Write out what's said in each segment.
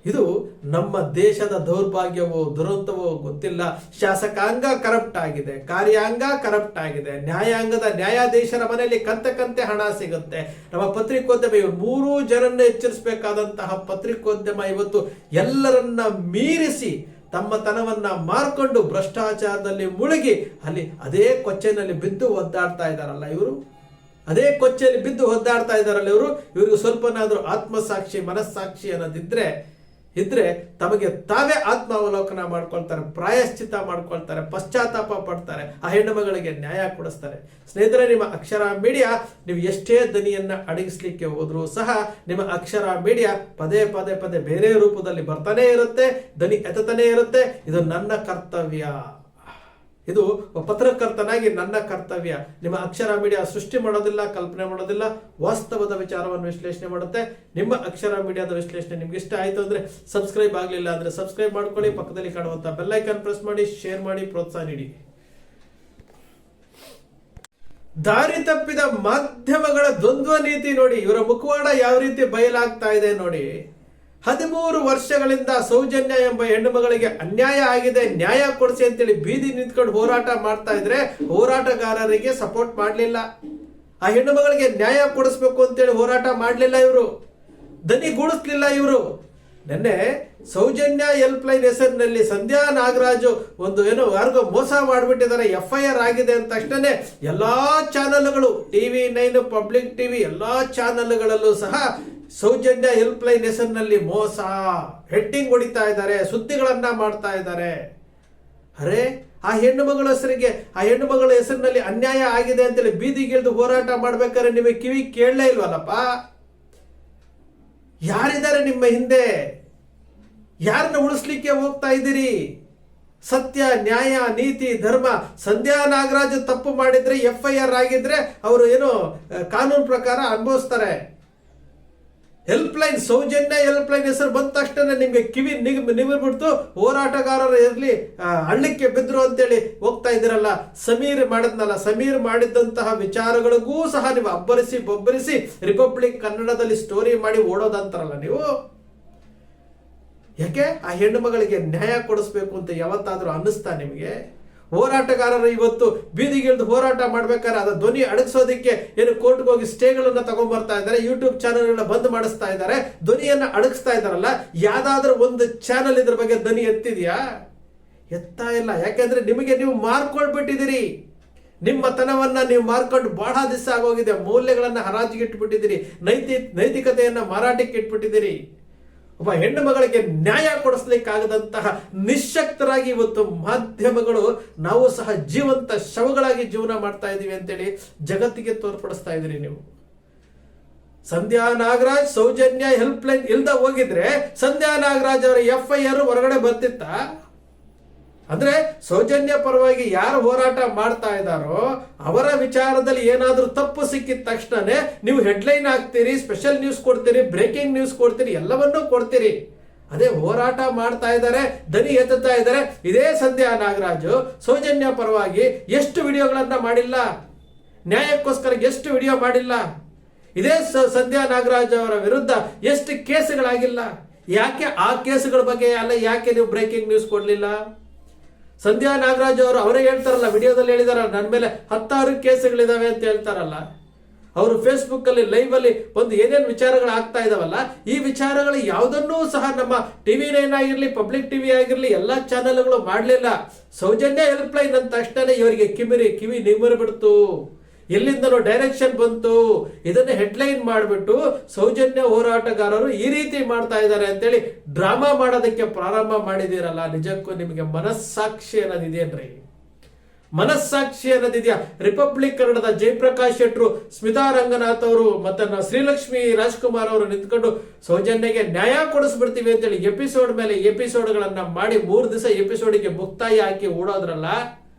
ಇದು ನಮ್ಮ ದೇಶದ ದೌರ್ಭಾಗ್ಯವೋ ದುರಂತವೋ ಗೊತ್ತಿಲ್ಲ. ಶಾಸಕಾಂಗ ಕರಪ್ಟ್ ಆಗಿದೆ, ಕಾರ್ಯಾಂಗ ಕರಪ್ಟ್ ಆಗಿದೆ, ನ್ಯಾಯಾಂಗದ ನ್ಯಾಯಾಧೀಶರ ಮನೆಯಲ್ಲಿ ಕಂತೆ ಹಣ ಸಿಗುತ್ತೆ. ನಮ್ಮ ಪತ್ರಿಕೋದ್ಯಮ ಮೂರೂ ಜನರನ್ನ ಎಚ್ಚರಿಸಬೇಕಾದಂತಹ ಪತ್ರಿಕೋದ್ಯಮ ಇವತ್ತು ಎಲ್ಲರನ್ನ ಮೀರಿಸಿ ತಮ್ಮ ತನವನ್ನ ಮಾರ್ಕೊಂಡು ಭ್ರಷ್ಟಾಚಾರದಲ್ಲಿ ಮುಳುಗಿ ಅಲ್ಲಿ ಅದೇ ಕೊಚ್ಚೆನಲ್ಲಿ ಬಿದ್ದು ಒದ್ದಾಡ್ತಾ ಇದ್ದಾರಲ್ಲ ಇವರು. ಅದೇ ಕೊಚ್ಚೆಯಲ್ಲಿ ಬಿದ್ದು ಒದ್ದಾಡ್ತಾ ಇದ್ದಾರಲ್ಲ ಇವರು. ಇವ್ರಿಗೆ ಸ್ವಲ್ಪನಾದ್ರೂ ಆತ್ಮಸಾಕ್ಷಿ ಮನಸ್ಸಾಕ್ಷಿ ಅನ್ನೋದಿದ್ರೆ ತಮಗೆ ತಾವೇ ಆತ್ಮಾವಲೋಕನ ಮಾಡ್ಕೊಳ್ತಾರೆ, ಪ್ರಾಯಶ್ಚಿತ್ತ ಮಾಡ್ಕೊಳ್ತಾರೆ, ಪಶ್ಚಾತ್ತಾಪ ಪಡ್ತಾರೆ, ಆ ಹೆಣ್ಣು ಮಗಳಿಗೆ ನ್ಯಾಯ ಕೊಡಿಸ್ತಾರೆ. ಸ್ನೇಹಿತರೆ, ನಿಮ್ಮ ಅಕ್ಷರ ಮೀಡಿಯಾ ನೀವು ಎಷ್ಟೇ ದನಿಯನ್ನ ಅಡಗಿಸ್ಲಿಕ್ಕೆ ಹೋದ್ರೂ ಸಹ ನಿಮ್ಮ ಅಕ್ಷರ ಮೀಡಿಯಾ ಪದೇ ಪದೇ ಪದೇ ಬೇರೆ ರೂಪದಲ್ಲಿ ಬರ್ತಾನೆ ಇರುತ್ತೆ, ದನಿ ಎತ್ತತಾನೆ ಇರುತ್ತೆ. ಇದು ನನ್ನ ಕರ್ತವ್ಯ, ಇದು ಪತ್ರಕರ್ತನಾಗಿ ನನ್ನ ಕರ್ತವ್ಯ. ನಿಮ್ಮ ಅಕ್ಷರ ಮೀಡಿಯಾ ಸೃಷ್ಟಿ ಮಾಡೋದಿಲ್ಲ, ಕಲ್ಪನೆ ಮಾಡೋದಿಲ್ಲ, ವಾಸ್ತವದ ವಿಚಾರವನ್ನು ವಿಶ್ಲೇಷಣೆ ಮಾಡುತ್ತೆ. ನಿಮ್ಮ ಅಕ್ಷರ ಮೀಡಿಯಾದ ವಿಶ್ಲೇಷಣೆ ನಿಮ್ಗೆ ಇಷ್ಟ ಆಯ್ತು ಅಂದ್ರೆ ಸಬ್ಸ್ಕ್ರೈಬ್ ಆಗಲಿಲ್ಲ ಅಂದ್ರೆ ಸಬ್ಸ್ಕ್ರೈಬ್ ಮಾಡ್ಕೊಳ್ಳಿ, ಪಕ್ಕದಲ್ಲಿ ಕಾಣುವಂತ ಬೆಲ್ ಐಕಾನ್ ಪ್ರೆಸ್ ಮಾಡಿ, ಶೇರ್ ಮಾಡಿ, ಪ್ರೋತ್ಸಾಹ ನೀಡಿ. ದಾರಿ ತಪ್ಪಿದ ಮಾಧ್ಯಮಗಳ ದ್ವಂದ್ವ ನೀತಿ ನೋಡಿ, ಇವರ ಮುಖವಾಡ ಯಾವ ರೀತಿ ಬಯಲಾಗ್ತಾ ಇದೆ ನೋಡಿ. 13 ವರ್ಷಗಳಿಂದ ಸೌಜನ್ಯ ಎಂಬ ಹೆಣ್ಣು ಮಗಳಿಗೆ ಅನ್ಯಾಯ ಆಗಿದೆ, ನ್ಯಾಯ ಕೊಡಿಸಿ ಅಂತೇಳಿ ಬೀದಿ ನಿಂತ್ಕೊಂಡು ಹೋರಾಟ ಮಾಡ್ತಾ ಇದ್ರೆ ಹೋರಾಟಗಾರರಿಗೆ ಸಪೋರ್ಟ್ ಮಾಡಲಿಲ್ಲ. ಆ ಹೆಣ್ಣು ಮಗಳಿಗೆ ನ್ಯಾಯ ಕೊಡಿಸ್ಬೇಕು ಅಂತೇಳಿ ಹೋರಾಟ ಮಾಡಲಿಲ್ಲ, ಇವರು ದನಿಗೂಡಿಸ್ಲಿಲ್ಲ. ಇವರು ನಿನ್ನೆ ಸೌಜನ್ಯ ಹೆಲ್ಪ್ ಲೈನ್ ಹೆಸರಿನಲ್ಲಿ ಸಂಧ್ಯಾ ನಾಗರಾಜು ಯಾರಿಗೋ ಮೋಸ ಮಾಡಿಬಿಟ್ಟಿದ್ದಾರೆ, FIR ಆಗಿದೆ ಅಂತ ತಕ್ಷಣ ಎಲ್ಲಾ ಚಾನೆಲ್ಗಳು, TV9, ಪಬ್ಲಿಕ್ ಟಿವಿ, ಎಲ್ಲಾ ಚಾನೆಲ್ಗಳಲ್ಲೂ ಸಹ ಸೌಜನ್ಯ ಹೆಲ್ಪ್ ಲೈನ್ ಹೆಸರಿನಲ್ಲಿ ಮೋಸ ಹೆಡ್ಡಿಂಗ್ ಹೊಡಿತಾ ಇದ್ದಾರೆ, ಸುದ್ದಿಗಳನ್ನ ಮಾಡ್ತಾ ಇದ್ದಾರೆ. ಅರೆ, ಆ ಹೆಣ್ಣು ಮಗಳ ಹೆಸರಿನಲ್ಲಿ ಅನ್ಯಾಯ ಆಗಿದೆ ಅಂತೇಳಿ ಬೀದಿಗಿಳಿದು ಹೋರಾಟ ಮಾಡ್ಬೇಕಾದ್ರೆ ನಿಮಗೆ ಕಿವಿ ಕೇಳಲೇ ಇಲ್ವಲ್ಲಪ್ಪ? ಯಾರಿದ್ದಾರೆ ನಿಮ್ಮ ಹಿಂದೆ? ಯಾರನ್ನ ಉಳಿಸ್ಲಿಕ್ಕೆ ಹೋಗ್ತಾ ಇದ್ದೀರಿ? ಸತ್ಯ, ನ್ಯಾಯ, ನೀತಿ, ಧರ್ಮ. ಸಂಧ್ಯಾ ನಾಗರಾಜ್ ತಪ್ಪು ಮಾಡಿದ್ರೆ FIR ಆಗಿದ್ರೆ ಅವರು ಕಾನೂನು ಪ್ರಕಾರ ಅನುಭವಿಸ್ತಾರೆ. ಸೌಜನ್ಯ ಹೆಲ್ಪ್ ಲೈನ್ ಹೆಸರು ಬಂದ ತಕ್ಷಣ ನಿಮ್ಗೆ ಕಿವಿ ನಿಮಿರ್ಬಿಡ್ತು, ಹೋರಾಟಗಾರರು ಇರ್ಲಿ ಹಳ್ಳಕ್ಕೆ ಬಿದ್ರು ಅಂತೇಳಿ ಹೋಗ್ತಾ ಇದ್ದೀರಲ್ಲ. ಸಮೀರ್ ಮಾಡಿದಂತಹ ವಿಚಾರಗಳಿಗೂ ಸಹ ನೀವು ಬೊಬ್ಬರಿಸಿ ರಿಪಬ್ಲಿಕ್ ಕನ್ನಡದಲ್ಲಿ ಸ್ಟೋರಿ ಮಾಡಿ ಓಡೋದಂತಾರಲ್ಲ ನೀವು. ಯಾಕೆ ಆ ಹೆಣ್ಣು ಮಗಳಿಗೆ ನ್ಯಾಯ ಕೊಡಿಸ್ಬೇಕು ಅಂತ ಯಾವತ್ತಾದ್ರೂ ಅನ್ನಿಸ್ತಾ ನಿಮಗೆ? ಹೋರಾಟಗಾರರು ಇವತ್ತು ಬೀದಿಗಿಳಿದು ಹೋರಾಟ ಮಾಡ್ಬೇಕಾದ್ರೆ ಅದ ಧ್ವನಿ ಅಡಗಿಸೋದಕ್ಕೆ ಕೋರ್ಟ್ಗೆ ಹೋಗಿ ಸ್ಟೇಗಳನ್ನ ತಗೊಂಡ್ಬರ್ತಾ ಇದ್ದಾರೆ, ಯೂಟ್ಯೂಬ್ ಚಾನೆಲ್ಗಳನ್ನ ಬಂದ್ ಮಾಡಿಸ್ತಾ ಇದ್ದಾರೆ, ಧ್ವನಿಯನ್ನ ಅಡಗಿಸ್ತಾ ಇದ್ದಾರಲ್ಲ. ಯಾವ್ದಾದ್ರೂ ಒಂದು ಚಾನೆಲ್ ಇದ್ರ ಬಗ್ಗೆ ಧ್ವನಿ ಎತ್ತಿದ್ಯಾ? ಎತ್ತಾ ಇಲ್ಲ. ಯಾಕೆಂದ್ರೆ ನಿಮಗೆ ನೀವು ಮಾರ್ಕೊಳ್ಬಿಟ್ಟಿದ್ದೀರಿ, ನಿಮ್ಮ ತನವನ್ನ ನೀವು ಮಾರ್ಕೊಂಡು ಬಹಳ ದಿವಸ ಆಗೋಗಿದೆ. ಮೌಲ್ಯಗಳನ್ನ ಹರಾಜಿಗೆ ಇಟ್ಬಿಟ್ಟಿದ್ದೀರಿ, ನೈತಿಕತೆಯನ್ನ ಮಾರಾಟಕ್ಕೆ ಇಟ್ಬಿಟ್ಟಿದ್ದೀರಿ. ಒಬ್ಬ ಹೆಣ್ಣು ಮಗಳಿಗೆ ನ್ಯಾಯ ಕೊಡಿಸ್ಲಿಕ್ಕಾಗದಂತಹ ನಿಶಕ್ತರಾಗಿ ಇವತ್ತು ಮಾಧ್ಯಮಗಳು ನಾವು ಸಹ ಜೀವಂತ ಶವಗಳಾಗಿ ಜೀವನ ಮಾಡ್ತಾ ಇದೀವಿ ಅಂತೇಳಿ ಜಗತ್ತಿಗೆ ತೋರ್ಪಡಿಸ್ತಾ ಇದ್ರಿ ನೀವು. ಸಂಧ್ಯಾ ನಾಗರಾಜ್ ಸೌಜನ್ಯ ಹೆಲ್ಪ್ ಲೈನ್ ಇಲ್ದ ಹೋಗಿದ್ರೆ ಸಂಧ್ಯಾ ನಾಗರಾಜ್ ಅವರ FIR ಹೊರಗಡೆ ಬರ್ತಿತ್ತ? ಅಂದ್ರೆ ಸೌಜನ್ಯ ಪರವಾಗಿ ಯಾರು ಹೋರಾಟ ಮಾಡ್ತಾ ಇದ್ದಾರೋ ಅವರ ವಿಚಾರದಲ್ಲಿ ಏನಾದ್ರೂ ತಪ್ಪು ಸಿಕ್ಕಿದ ತಕ್ಷಣನೇ ನೀವು ಹೆಡ್ಲೈನ್ ಹಾಕ್ತೀರಿ, ಸ್ಪೆಷಲ್ ನ್ಯೂಸ್ ಕೊಡ್ತೀರಿ, ಬ್ರೇಕಿಂಗ್ ನ್ಯೂಸ್ ಕೊಡ್ತೀರಿ, ಎಲ್ಲವನ್ನೂ ಕೊಡ್ತೀರಿ. ಅದೇ ಹೋರಾಟ ಮಾಡ್ತಾ ಇದ್ದಾರೆ, ದನಿ ಎತ್ತುತ್ತಾ ಇದ್ದಾರೆ. ಇದೇ ಸಂಧ್ಯಾ ನಾಗರಾಜು ಸೌಜನ್ಯ ಪರವಾಗಿ ಎಷ್ಟು ವಿಡಿಯೋಗಳನ್ನ ಮಾಡಿಲ್ಲ, ನ್ಯಾಯಕ್ಕೋಸ್ಕರ ಎಷ್ಟು ವಿಡಿಯೋ ಮಾಡಿಲ್ಲ. ಇದೇ ಸಂಧ್ಯಾ ನಾಗರಾಜ್ ಅವರ ವಿರುದ್ಧ ಎಷ್ಟು ಕೇಸುಗಳಾಗಿಲ್ಲ. ಯಾಕೆ ಆ ಕೇಸುಗಳ ಬಗ್ಗೆ ಯಾಕೆ ನೀವು ಬ್ರೇಕಿಂಗ್ ನ್ಯೂಸ್ ಕೊಡ್ಲಿಲ್ಲ? ಸಂಧ್ಯಾ ನಾಗರಾಜ್ ಅವರೇ ಹೇಳ್ತಾರಲ್ಲ, ವಿಡಿಯೋದಲ್ಲಿ ಹೇಳಿದಾರ, ನನ್ನ ಮೇಲೆ 10 ಕೇಸುಗಳಿದಾವೆ ಅಂತ ಹೇಳ್ತಾರಲ್ಲ. ಅವರು ಫೇಸ್ಬುಕ್ ಅಲ್ಲಿ ಲೈವ್ ಅಲ್ಲಿ ಏನೇನು ವಿಚಾರಗಳು ಆಗ್ತಾ ಇದಾವಲ್ಲ, ಈ ವಿಚಾರಗಳು ಯಾವುದನ್ನೂ ಸಹ ನಮ್ಮ TV9 ಆಗಿರ್ಲಿ, ಪಬ್ಲಿಕ್ ಟಿವಿ ಆಗಿರ್ಲಿ, ಎಲ್ಲಾ ಚಾನೆಲ್ಗಳು ಮಾಡಲಿಲ್ಲ. ಸೌಜನ್ಯ ಹೆಲ್ಪ್ ಲೈನ್ ಅಂದ ತಕ್ಷಣ ಇವರಿಗೆ ಕಿವಿ ನಿಮಿರಿ ಬಿಡ್ತು. ಎಲ್ಲಿಂದಲೂ ಡೈರೆಕ್ಷನ್ ಬಂತು. ಇದನ್ನ ಹೆಡ್ಲೈನ್ ಮಾಡಿಬಿಟ್ಟು ಸೌಜನ್ಯ ಹೋರಾಟಗಾರರು ಈ ರೀತಿ ಮಾಡ್ತಾ ಇದ್ದಾರೆ ಅಂತೇಳಿ ಡ್ರಾಮಾ ಮಾಡೋದಕ್ಕೆ ಪ್ರಾರಂಭ ಮಾಡಿದಿರಲ್ಲ. ನಿಜಕ್ಕೂ ನಿಮಗೆ ಮನಸ್ಸಾಕ್ಷಿ ಅನ್ನೋದಿದೆಯೇನ್ರಿ? ಮನಸ್ಸಾಕ್ಷಿ ಅನ್ನೋದಿದೆಯಾ? ರಿಪಬ್ಲಿಕ್ ಕನ್ನಡದ ಜಯಪ್ರಕಾಶ್ ಶೆಟ್ರು, ಸ್ಮಿತಾ ರಂಗನಾಥ್ ಅವರು ಮತ್ತೆ ಶ್ರೀಲಕ್ಷ್ಮಿ ರಾಜ್ಕುಮಾರ್ ಅವರು ನಿಂತ್ಕೊಂಡು ಸೌಜನ್ಯಗೆ ನ್ಯಾಯ ಕೊಡಿಸ್ಬಿಡ್ತೀವಿ ಅಂತೇಳಿ ಎಪಿಸೋಡ್ ಮೇಲೆ ಎಪಿಸೋಡ್ಗಳನ್ನ ಮಾಡಿ 3 ದಿವಸ ಎಪಿಸೋಡ್ಗೆ ಮುಕ್ತಾಯ ಹಾಕಿ ಓಡೋದ್ರಲ್ಲ.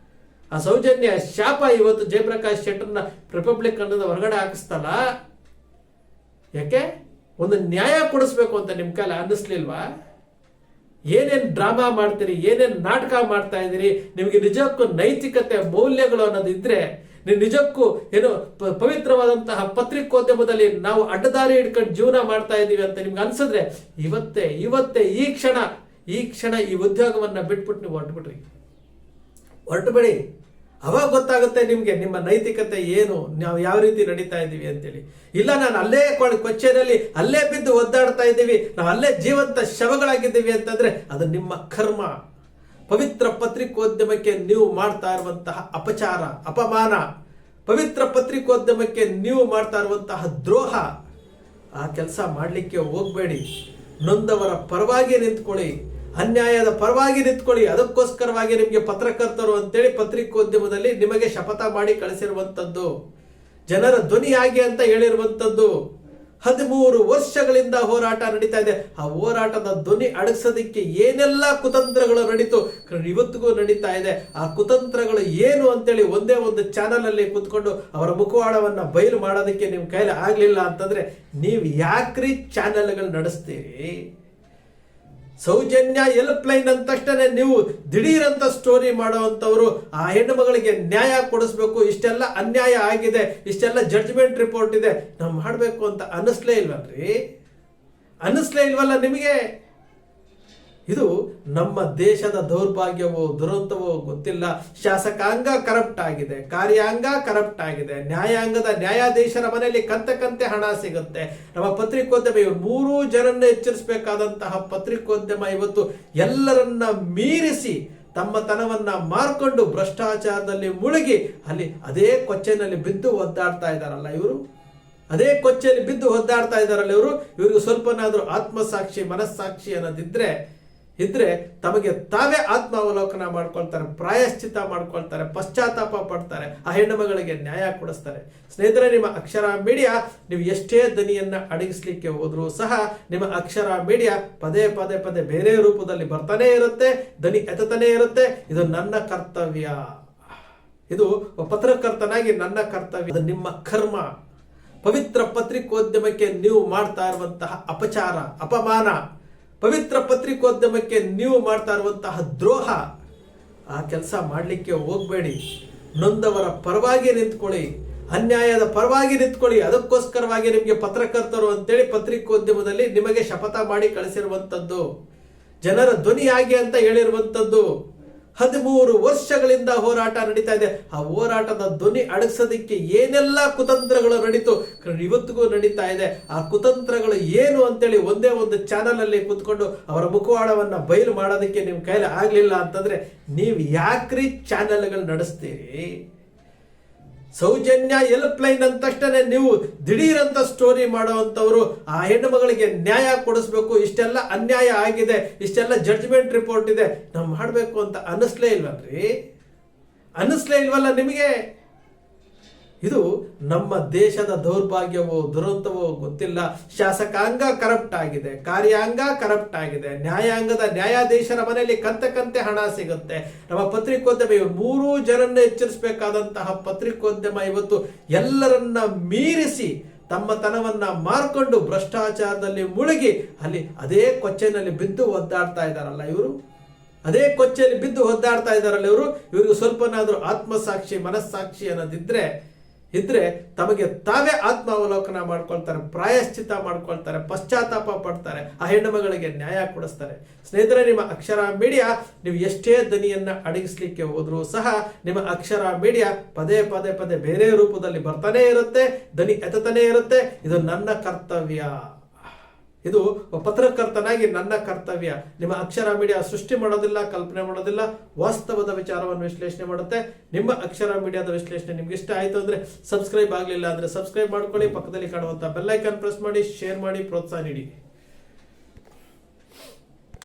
ಆ ಸೌಜನ್ಯ ಶಾಪ ಇವತ್ತು ಜಯಪ್ರಕಾಶ್ ಶೆಟ್ಟರ್ನ ರಿಪಬ್ಲಿಕ್ ಕನ್ನಡದ ಹೊರಗಡೆ ಹಾಕಿಸ್ತಲ್ಲ. ಯಾಕೆ? ಒಂದು ನ್ಯಾಯ ಕೊಡಿಸ್ಬೇಕು ಅಂತ ನಿಮ್ ಕೈಲಿ ಅನ್ನಿಸ್ಲಿಲ್ವಾ? ಏನೇನ್ ಡ್ರಾಮಾ ಮಾಡ್ತೀರಿ, ಏನೇನ್ ನಾಟಕ ಮಾಡ್ತಾ ಇದ್ದೀರಿ? ನಿಮಗೆ ನಿಜಕ್ಕೂ ನೈತಿಕತೆ ಮೌಲ್ಯಗಳು ಅನ್ನೋದಿದ್ರೆ ನೀವು ನಿಜಕ್ಕೂ ಏನು ಪವಿತ್ರವಾದಂತಹ ಪತ್ರಿಕೋದ್ಯಮದಲ್ಲಿ ನಾವು ಅಡ್ಡದಾರಿ ಹಿಡ್ಕೊಂಡು ಜೀವನ ಮಾಡ್ತಾ ಇದ್ದೀವಿ ಅಂತ ನಿಮ್ಗೆ ಅನ್ಸಿದ್ರೆ ಇವತ್ತೇ ಈ ಕ್ಷಣ ಈ ಉದ್ಯೋಗವನ್ನ ಬಿಟ್ಬಿಟ್ಟು ನೀವು ಹೊರಟುಬೇಡಿ. ಅವಾಗ ಗೊತ್ತಾಗುತ್ತೆ ನಿಮ್ಗೆ ನಿಮ್ಮ ನೈತಿಕತೆ ಏನು, ನಾವು ಯಾವ ರೀತಿ ನಡೀತಾ ಇದ್ದೀವಿ ಅಂತೇಳಿ. ಇಲ್ಲ ನಾನು ಅಲ್ಲೇ ಕೊಚ್ಚೆನಲ್ಲಿ ಅಲ್ಲೇ ಬಿದ್ದು ಒದ್ದಾಡ್ತಾ ಇದ್ದೀವಿ, ನಾವು ಅಲ್ಲೇ ಜೀವಂತ ಶವಗಳಾಗಿದ್ದೀವಿ ಅಂತಂದ್ರೆ ಅದು ನಿಮ್ಮ ಕರ್ಮ. ಪವಿತ್ರ ಪತ್ರಿಕೋದ್ಯಮಕ್ಕೆ ನೀವು ಮಾಡ್ತಾ ಇರುವಂತಹ ಅಪಚಾರ, ಅಪಮಾನ, ಪವಿತ್ರ ಪತ್ರಿಕೋದ್ಯಮಕ್ಕೆ ನೀವು ಮಾಡ್ತಾ ಇರುವಂತಹ ದ್ರೋಹ, ಆ ಕೆಲಸ ಮಾಡಲಿಕ್ಕೆ ಹೋಗ್ಬೇಡಿ. ನೊಂದವರ ಪರವಾಗಿ ನಿಂತ್ಕೊಳ್ಳಿ, ಅನ್ಯಾಯದ ಪರವಾಗಿ ನಿಂತ್ಕೊಳ್ಳಿ. ಅದಕ್ಕೋಸ್ಕರವಾಗಿ ನಿಮಗೆ ಪತ್ರಕರ್ತರು ಅಂತೇಳಿ ಪತ್ರಿಕೋದ್ಯಮದಲ್ಲಿ ನಿಮಗೆ ಶಪಥ ಮಾಡಿ ಕಳಿಸಿರುವಂಥದ್ದು, ಜನರ ಧ್ವನಿಯಾಗಿ ಅಂತ ಹೇಳಿರುವಂಥದ್ದು. 13 ವರ್ಷಗಳಿಂದ ಹೋರಾಟ ನಡೀತಾ ಇದೆ. ಆ ಹೋರಾಟದ ಧ್ವನಿ ಅಡಗಿಸೋದಕ್ಕೆ ಏನೆಲ್ಲ ಕುತಂತ್ರಗಳು ನಡೀತು, ಇವತ್ತಿಗೂ ನಡೀತಾ ಇದೆ. ಆ ಕುತಂತ್ರಗಳು ಏನು ಅಂತೇಳಿ ಒಂದೇ ಒಂದು ಚಾನಲ್ ಅಲ್ಲಿ ಕುತ್ಕೊಂಡು ಅವರ ಮುಖವಾಡವನ್ನ ಬಯಲು ಮಾಡೋದಕ್ಕೆ ನಿಮ್ ಕೈಲಿ ಆಗ್ಲಿಲ್ಲ ಅಂತಂದ್ರೆ ನೀವು ಯಾಕ್ರಿ ಚಾನೆಲ್ಗಳು ನಡೆಸ್ತೀರಿ? ಸೌಜನ್ಯ ಹೆಲ್ಪ್ ಲೈನ್ ಅಂತ ತಕ್ಷಣ ನೀವು ದಿಢೀರಂತ ಸ್ಟೋರಿ ಮಾಡುವಂತವ್ರು ಆ ಹೆಣ್ಣು ಮಗಳಿಗೆ ನ್ಯಾಯ ಕೊಡಿಸ್ಬೇಕು, ಇಷ್ಟೆಲ್ಲ ಅನ್ಯಾಯ ಆಗಿದೆ, ಇಷ್ಟೆಲ್ಲ ಜಡ್ಜ್ಮೆಂಟ್ ರಿಪೋರ್ಟ್ ಇದೆ, ನಾವು ಮಾಡಬೇಕು ಅಂತ ಅನ್ನಿಸ್ಲೇ ಇಲ್ವಲ್ಲ ನಿಮಗೆ? ಇದು ನಮ್ಮ ದೇಶದ ದೌರ್ಭಾಗ್ಯವೋ ದುರಂತವೋ ಗೊತ್ತಿಲ್ಲ. ಶಾಸಕಾಂಗ ಕರಪ್ಟ್ ಆಗಿದೆ, ಕಾರ್ಯಾಂಗ ಕರಪ್ಟ್ ಆಗಿದೆ, ನ್ಯಾಯಾಂಗದ ನ್ಯಾಯಾಧೀಶರ ಮನೆಯಲ್ಲಿ ಕಂತೆ ಹಣ ಸಿಗುತ್ತೆ. ನಮ್ಮ ಪತ್ರಿಕೋದ್ಯಮ 3 ಜನರನ್ನು ಎಚ್ಚರಿಸಬೇಕಾದಂತಹ ಪತ್ರಿಕೋದ್ಯಮ ಇವತ್ತು ಎಲ್ಲರನ್ನ ಮೀರಿಸಿ ತಮ್ಮತನವನ್ನ ಮಾರ್ಕೊಂಡು ಭ್ರಷ್ಟಾಚಾರದಲ್ಲಿ ಮುಳುಗಿ ಅಲ್ಲಿ ಅದೇ ಕೊಚ್ಚೆನಲ್ಲಿ ಬಿದ್ದು ಒದ್ದಾಡ್ತಾ ಇದ್ದಾರಲ್ಲ ಇವರು. ಇವ್ರಿಗೆ ಸ್ವಲ್ಪನಾದ್ರೂ ಆತ್ಮಸಾಕ್ಷಿ ಮನಸ್ಸಾಕ್ಷಿ ಅನ್ನೋದಿದ್ರೆ ತಮಗೆ ತಾವೇ ಆತ್ಮಾವಲೋಕನ ಮಾಡ್ಕೊಳ್ತಾರೆ, ಪ್ರಾಯಶ್ಚಿತ್ತ ಮಾಡ್ಕೊಳ್ತಾರೆ, ಪಶ್ಚಾತ್ತಾಪ ಪಡ್ತಾರೆ, ಆ ಹೆಣ್ಣು ಮಗಳಿಗೆ ನ್ಯಾಯ ಕೊಡಿಸ್ತಾರೆ. ಸ್ನೇಹಿತರೆ, ನಿಮ್ಮ ಅಕ್ಷರ ಮೀಡಿಯಾ ನೀವು ಎಷ್ಟೇ ದನಿಯನ್ನ ಅಡಗಿಸ್ಲಿಕ್ಕೆ ಹೋದ್ರೂ ಸಹ ನಿಮ್ಮ ಅಕ್ಷರ ಮೀಡಿಯಾ ಪದೇ ಬೇರೆ ರೂಪದಲ್ಲಿ ಬರ್ತಾನೆ ಇರುತ್ತೆ, ದನಿ ಎತ್ತತಾನೆ ಇರುತ್ತೆ. ಇದು ನನ್ನ ಕರ್ತವ್ಯ, ಇದು ಪತ್ರಕರ್ತನಾಗಿ ನನ್ನ ಕರ್ತವ್ಯ, ಅದು ನಿಮ್ಮ ಕರ್ಮ. ಪವಿತ್ರ ಪತ್ರಿಕೋದ್ಯಮಕ್ಕೆ ನೀವು ಮಾಡ್ತಾ ಇರುವಂತಹ ಅಪಚಾರ, ಅಪಮಾನ, ಪವಿತ್ರ ಪತ್ರಿಕೋದ್ಯಮಕ್ಕೆ ನೀವು ಮಾಡ್ತಾ ಇರುವಂತಹ ದ್ರೋಹ, ಆ ಕೆಲಸ ಮಾಡಲಿಕ್ಕೆ ಹೋಗ್ಬೇಡಿ. ನೊಂದವರ ಪರವಾಗಿ ನಿಂತ್ಕೊಳ್ಳಿ, ಅನ್ಯಾಯದ ಪರವಾಗಿ ನಿಂತ್ಕೊಳ್ಳಿ. ಅದಕ್ಕೋಸ್ಕರವಾಗಿ ನಿಮಗೆ ಪತ್ರಕರ್ತರು ಅಂತೇಳಿ ಪತ್ರಿಕೋದ್ಯಮದಲ್ಲಿ ನಿಮಗೆ ಶಪಥ ಮಾಡಿ ಕಳಿಸಿರುವಂಥದ್ದು, ಜನರ ಧ್ವನಿಯಾಗಿ ಅಂತ ಹೇಳಿರುವಂಥದ್ದು. 13 ವರ್ಷಗಳಿಂದ ಹೋರಾಟ ನಡೀತಾ ಇದೆ. ಆ ಹೋರಾಟದ ಧ್ವನಿ ಅಡಗಿಸೋದಕ್ಕೆ ಏನೆಲ್ಲ ಕುತಂತ್ರಗಳು ನಡೀತು, ಇವತ್ತಿಗೂ ನಡೀತಾ ಇದೆ. ಆ ಕುತಂತ್ರಗಳು ಏನು ಅಂತೇಳಿ ಒಂದೇ ಒಂದು ಚಾನಲ್ ಅಲ್ಲಿ ಕುತ್ಕೊಂಡು ಅವರ ಮುಖವಾಡವನ್ನ ಬಯಲು ಮಾಡೋದಕ್ಕೆ ನಿಮ್ ಕೈಲಿ ಆಗ್ಲಿಲ್ಲ ಅಂತಂದ್ರೆ ನೀವು ಯಾಕ್ರಿ ಚಾನೆಲ್ಗಳು ನಡೆಸ್ತೀರಿ? ಸೌಜನ್ಯ ಹೆಲ್ಪ್ ಲೈನ್ ಅಂತ ತಕ್ಷಣ ನೀವು ದಿಢೀರಂತ ಸ್ಟೋರಿ ಮಾಡುವಂತವ್ರು ಆ ಹೆಣ್ಣು ಮಗಳಿಗೆ ನ್ಯಾಯ ಕೊಡಿಸ್ಬೇಕು, ಇಷ್ಟೆಲ್ಲ ಅನ್ಯಾಯ ಆಗಿದೆ, ಇಷ್ಟೆಲ್ಲ ಜಡ್ಜ್ಮೆಂಟ್ ರಿಪೋರ್ಟ್ ಇದೆ, ನಾವು ಮಾಡಬೇಕು ಅಂತ ಅನ್ನಿಸ್ಲೇ ಇಲ್ವಲ್ಲ ನಿಮಗೆ? ಇದು ನಮ್ಮ ದೇಶದ ದೌರ್ಭಾಗ್ಯವೋ ದುರಂತವೋ ಗೊತ್ತಿಲ್ಲ. ಶಾಸಕಾಂಗ ಕರಪ್ಟ್ ಆಗಿದೆ, ಕಾರ್ಯಾಂಗ ಕರಪ್ಟ್ ಆಗಿದೆ, ನ್ಯಾಯಾಂಗದ ನ್ಯಾಯಾಧೀಶರ ಮನೆಯಲ್ಲಿ ಕಂತೆ ಹಣ ಸಿಗುತ್ತೆ. ನಮ್ಮ ಪತ್ರಿಕೋದ್ಯಮ 3 ಜನರನ್ನು ಎಚ್ಚರಿಸಬೇಕಾದಂತಹ ಪತ್ರಿಕೋದ್ಯಮ ಇವತ್ತು ಎಲ್ಲರನ್ನ ಮೀರಿಸಿ ತಮ್ಮತನವನ್ನ ಮಾರ್ಕೊಂಡು ಭ್ರಷ್ಟಾಚಾರದಲ್ಲಿ ಮುಳುಗಿ ಅಲ್ಲಿ ಅದೇ ಕೊಚ್ಚೆನಲ್ಲಿ ಬಿದ್ದು ಒದ್ದಾಡ್ತಾ ಇದ್ದಾರಲ್ಲ ಇವರು. ಇವ್ರಿಗೆ ಸ್ವಲ್ಪನಾದ್ರೂ ಆತ್ಮಸಾಕ್ಷಿ ಮನಸ್ಸಾಕ್ಷಿ ಅನ್ನೋದಿದ್ರೆ ತಮಗೆ ತಾವೇ ಆತ್ಮಾವಲೋಕನ ಮಾಡ್ಕೊಳ್ತಾರೆ, ಪ್ರಾಯಶ್ಚಿತ್ತ ಮಾಡ್ಕೊಳ್ತಾರೆ, ಪಶ್ಚಾತ್ತಾಪ ಪಡ್ತಾರೆ, ಆ ಹೆಣ್ಣು ಮಗಳಿಗೆ ನ್ಯಾಯ ಕೊಡಿಸ್ತಾರೆ. ಸ್ನೇಹಿತರೆ, ನಿಮ್ಮ ಅಕ್ಷರ ಮೀಡಿಯಾ ನೀವು ಎಷ್ಟೇ ದನಿಯನ್ನ ಅಡಗಿಸ್ಲಿಕ್ಕೆ ಹೋದ್ರೂ ಸಹ ನಿಮ್ಮ ಅಕ್ಷರ ಮೀಡಿಯಾ ಪದೇ ಬೇರೆ ರೂಪದಲ್ಲಿ ಬರ್ತಾನೆ ಇರುತ್ತೆ, ದನಿ ಎತ್ತತಾನೆ ಇರುತ್ತೆ. ಇದು ನನ್ನ ಕರ್ತವ್ಯ, ಇದು ಪತ್ರಕರ್ತನಾಗಿ ನನ್ನ ಕರ್ತವ್ಯ. ನಿಮ್ಮ ಅಕ್ಷರ ಮೀಡಿಯಾ ಸೃಷ್ಟಿ ಮಾಡೋದಿಲ್ಲ, ಕಲ್ಪನೆ ಮಾಡೋದಿಲ್ಲ, ವಾಸ್ತವದ ವಿಚಾರವನ್ನು ವಿಶ್ಲೇಷಣೆ ಮಾಡುತ್ತೆ. ನಿಮ್ಮ ಅಕ್ಷರ ಮೀಡಿಯಾದ ವಿಶ್ಲೇಷಣೆ ನಿಮ್ಗೆ ಇಷ್ಟ ಆಯ್ತು ಅಂದ್ರೆ ಸಬ್ಸ್ಕ್ರೈಬ್ ಆಗಲಿಲ್ಲ ಅಂದ್ರೆ ಸಬ್ಸ್ಕ್ರೈಬ್ ಮಾಡ್ಕೊಳ್ಳಿ, ಪಕ್ಕದಲ್ಲಿ ಕಾಣುವಂತ ಬೆಲ್ ಐಕಾನ್ ಪ್ರೆಸ್ ಮಾಡಿ, ಶೇರ್ ಮಾಡಿ, ಪ್ರೋತ್ಸಾಹ ನೀಡಿ.